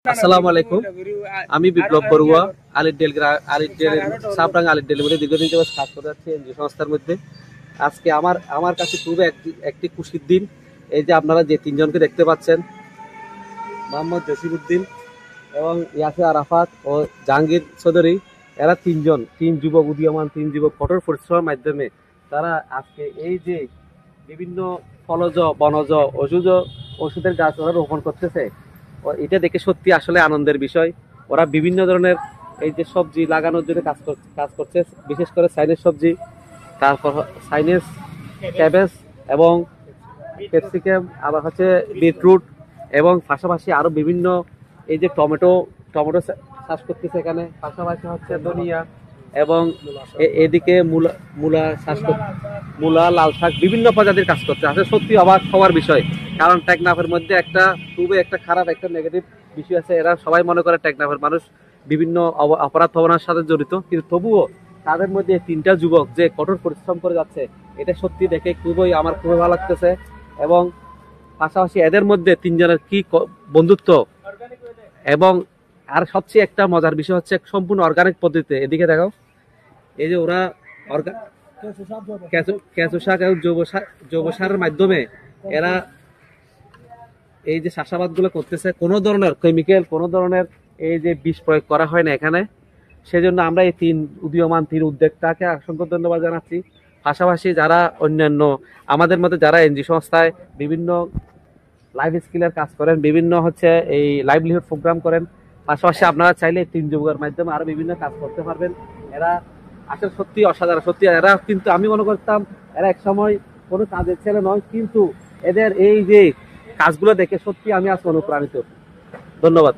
আসসালামু আলাইকুম। আমি বিপ্লব বড়ুয়া, আলিডেল সাবরাঙ্গা আলিডেল মধ্যে দীর্ঘদিন যাবত কাজ করে যাচ্ছি এনজিও সংস্থার মধ্যে। আজকে আমার কাছে খুবই একটি খুশির দিন। এই যে আপনারা যে তিনজনকে দেখতে পাচ্ছেন, মোহাম্মদ জসিমউদ্দিন এবং ইয়াসির আরাফাত ও জাহাঙ্গীর চৌধুরী, এরা তিন যুবক, উদীয়মান তিন যুবক কঠোর পরিশ্রমের মাধ্যমে তারা আজকে এই যে বিভিন্ন ফলজ, বনজ, ওষুধের গাছ ওরা রোপণ করতেছে। এটা দেখে সত্যি আসলে আনন্দের বিষয়। ওরা বিভিন্ন ধরনের এই যে সবজি লাগানোর জন্য কাজ করছে, বিশেষ করে চাইনিজ সবজি, তারপর চাইনিজ ক্যাবেজ এবং ক্যাপসিকাম, আবার হচ্ছে বিটরুট, এবং পাশাপাশি আরো বিভিন্ন এই যে টমেটো চাষ করতেছে এখানে, পাশাপাশি হচ্ছে ধনিয়া এবং এদিকে মূলা, লাল শাক, বিভিন্ন প্রজাতির কাজ করতে আছে। সত্যি অবাক হওয়ার বিষয়, কারণ টেকনাফের মধ্যে খুবই একটা খারাপ একটা নেগেটিভ বিষয় আছে। এরা সবাই মনে করে টেকনাফের মানুষ বিভিন্ন অপরাধ প্রবণতার সাথে জড়িত, কিন্তু তবুও তাদের মধ্যে তিনটা যুবক যে কঠোর পরিশ্রম করে যাচ্ছে, এটা সত্যি দেখে আমার খুবই ভালো লাগতেছে। এবং পাশাপাশি এদের মধ্যে তিনজনের কি বন্ধুত্ব, এবং আর সবচেয়ে একটা মজার বিষয় হচ্ছে সম্পূর্ণ অর্গানিক পদ্ধতিতে। এদিকে দেখো, এই যে ওরা কেঁচো শাক এবং জৈব সারের মাধ্যমে এরা এই যে চাষাবাদ গুলো করতেছে, কোনো ধরনের কেমিক্যাল, কোনো ধরনের এই যে বিষ প্রয়োগ করা হয় না এখানে। সেজন্য আমরা এই উদীয়মান তিন উদ্যোক্তাকে অসংখ্য ধন্যবাদ জানাচ্ছি। পাশাপাশি যারা অন্যান্য আমাদের মধ্যে যারা এনজিও সংস্থায় বিভিন্ন লাইফ স্কিলের কাজ করেন, বিভিন্ন হচ্ছে এই লাইভলিহুড প্রোগ্রাম করেন, পাশাপাশি আপনারা চাইলে তিন যুগের মাধ্যমে আরো বিভিন্ন কাজ করতে পারবেন। এরা আসলে সত্যি অসাধারণ। সত্যি এরা, কিন্তু আমি মনে করতাম এরা এক সময় কোনো কাজের ছেলে নয়, কিন্তু এদের এই যে কাজগুলো দেখে সত্যি আমি আজ অনুপ্রাণিত। ধন্যবাদ।